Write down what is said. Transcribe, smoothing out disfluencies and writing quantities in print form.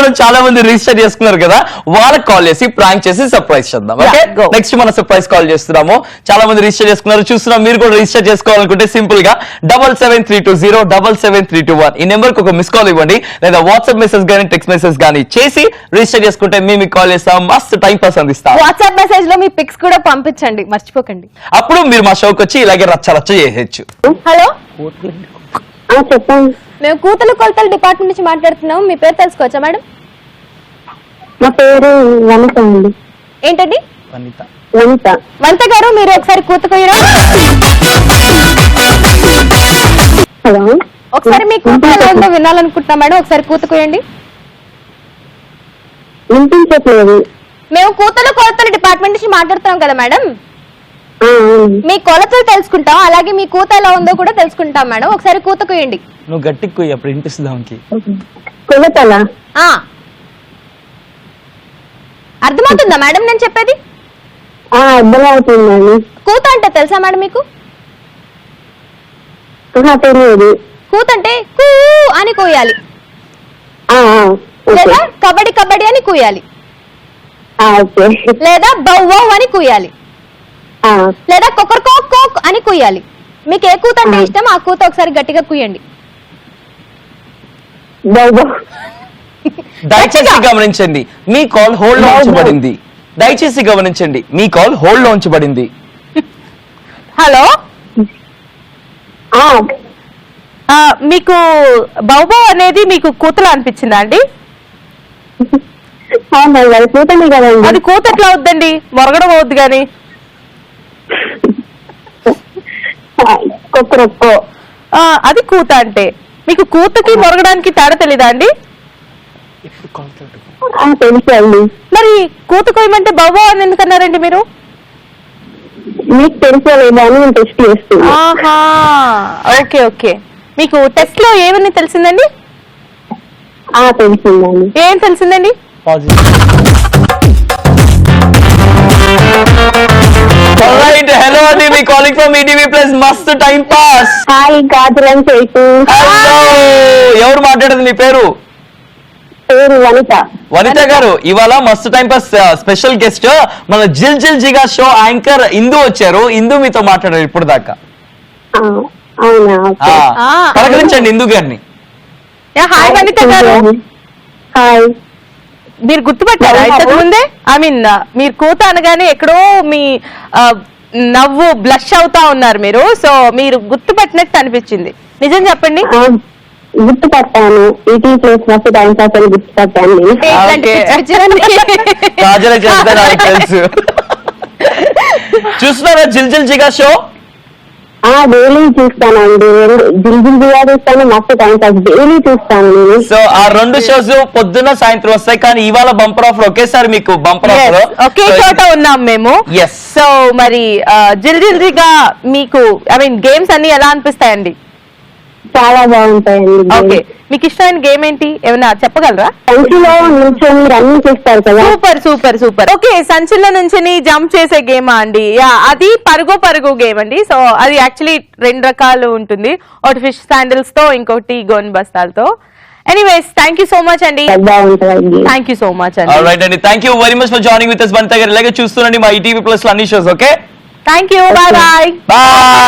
మనం చాలా మంది రిజిస్టర్ చేసుకున్నారు కదా, వాళ్ళకి కాల్ చేసి ప్రాంక్ చేసి సర్ప్రైజ్ చేద్దాం. ఓకే, నెక్స్ట్ మనం సర్ప్రైజ్ కాల్ చేస్తున్నాము. చాలా మంది రిజిస్టర్ చేసుకున్నారు, చూస్తున్నాం. మీరు కూడా రిజిస్టర్ చేసుకోవాలనుకుంటే సింపుల్ గా 7732077321 ఈ నెంబర్ కి ఒక మిస్ కాల్ ఇవ్వండి, లేదా వాట్సాప్ మెసేజ్ గానీ టెక్స్ట్ మెసేజ్ గానీ చేసి రిజిస్టర్ చేసుకుంటే మేము కాల్ చేస్తాం, మస్తు టైం పాస్ అందిస్తాం. వాట్సాప్ మెసేజ్ లో మీ పిక్స్ కూడా పంపించండి, మర్చిపోకండి. అప్పుడు మీరు మా షోకి వచ్చి ఇలాగే రచ్చ రచ్చ చేయొచ్చు. హలో, చెప్పండి. మేము కూతురు కొలతల డిపార్ట్మెంట్ నుంచి మాట్లాడుతున్నాం. మీ పేరు తెలుసుకోవచ్చా మేడం? నా పేరు వనిత అండి. ఏంటండి? వనిత. వనిత గారు, మీరు ఒకసారి కూతుకోయరా? హలో, ఒకసారి మీ కూతురు ఎలా ఉందో వినాలనుకుంటున్నాం మేడం, ఒకసారి కూతుకోయండి. వినిపించట్లేదు. మేము కూతురు కొలతల డిపార్ట్మెంట్ నుంచి మాట్లాడుతున్నాం కదా మేడం, మీ కొలతలు తెలుసుకుంటాం, అలాగే మీ కూత ఎలా ఉందో కూడా తెలుసుకుంటాం మేడం. ఒకసారి కూతకోయండి. నువ్వు గట్టికి కొయ్యి, అప్పుడు వినిపిస్తుంది. కొలతలా? అర్థమవుతుందా మేడం నేను చెప్పేది? అర్థమవుతుందండి. కూత అంటే తెలుసా మేడం మీకు? తెలియదు. కూత అంటే కూ అని కూయాలి, లేదా కబడ్డీ కబడ్డీ అని కూయాలి, లేదా బౌ అని కూయాలి, లేదా కొకర్కో కోక్ అని కూయాలి. మీకు ఏ కూత అంటే ఇష్టం, ఆ కూత ఒకసారి గట్టిగా కూయండి. దయచేసి గమనించండి, మీ కాల్ హోల్డ్ లో ఉంచబడింది. దయచేసి గమనించండి, మీ కాల్ హోల్డ్ లో ఉంచబడింది. హలో, మీకు బౌబౌ అనేది మీకు కూతురు అనిపించిందా అండి? కూతండి కదండి. అది కూత ఎట్లా అవుద్దండి, మొరగడం అవుద్ది గాని. అది కూత అంటే మీకు కూతకి మొరగడానికి తేడా తెలీదా అండి? తెలుసు అండి. మరి కూత కోయమంటే బౌబౌ అని ఎందుకన్నారండి మీరు? మీకు తెలుసుకోలేదా అని నేను టెస్ట్ చేస్తున్నా. ఓకే ఓకే, మీకు టెస్ట్ లో ఏమని తెలిసిందండి? తెలిసిందండి. ఏం తెలిసిందండి? హలో అండి, మీ కాలింగ్ ఫ్రమ్ ఈటీవీ ప్లస్ మస్తు టైం పాస్. హాయ్, గాజులం చేసు. ఎవరు మాట్లాడేది? మీ పేరు? పేరు వనిత. వనిత గారు, ఇవాళ మస్తు టైం పాస్ స్పెషల్ గెస్ట్ మన జిల్ జిల్ జిగా షో యాంకర్ ఇందు వచ్చారు. ఇందు మీతో మాట్లాడారు ఇప్పుడు దాకా. పలకరించండి ఇందు గారిని. హాయ్ వనిత గారు. హాయ్. మీరు గుర్తుపట్టారా ఇంతకు ముందే? ఐ మీన్ మీరు కూత అనగానే ఎక్కడో మీ నవ్వు బ్లష్ అవుతా ఉన్నారు మీరు. సో మీరు గుర్తుపట్టినట్టు అనిపించింది, నిజం చెప్పండి. గుర్తుపట్టాను, ఈటీవీ ప్లస్ మస్తు టైం పాస్ అని గుర్తుపట్టాను. తెలుసు. చూస్తున్నారా జిల్ జిల్ జిగా షో? డైలీ చూస్తానండి. జిల్ జిల్ జిగా చూస్తాను, మస్తు టైం పాస్ డైలీ చూస్తాను నేను. సో ఆ రెండు షోస్ పొద్దున్న సాయంత్రం వస్తాయి, కానీ ఇవాళ బంపర్ ఆఫర్ ఒకేసారి మీకు బంపర్ ఆఫర్. ఒకే చోట ఉన్నాం మేము. సో మరి జిల్ జిల్ జిగా మీకు ఐ మీన్ గేమ్స్ అన్ని ఎలా అనిపిస్తాయండి? చాలా బాగుంటాయండి. ఓకే, మీకు ఇష్టమైన గేమ్ ఏంటి, ఏమైనా చెప్పగలరా? సంచిలో నిల్చొని రన్నింగ్ చేస్తారు కదా. Super super super. ఓకే, సంచిలో నుంచి జంప్ చేసే గేమా అండి? అది పరుగు పరుగు గేమ్ అండి. సో అది యాక్చువల్లీ 2 రకాలు ఉంటుంది, ఒకటి ఫిష్ శాండిల్స్ తో, ఇంకొకటి గోన్ బస్తాలతో. Anyways, thank you so much అండి. థ్యాంక్ యూ సో మచ్ అండి. ఆల్రైట్ అండి, thank you very much for joining with us Vanitha garu. ఇలాగే చూస్తుండండి మా ఈటీవీ ప్లస్ లో అన్ని shows. Okay, thank you. Bye bye. Bye.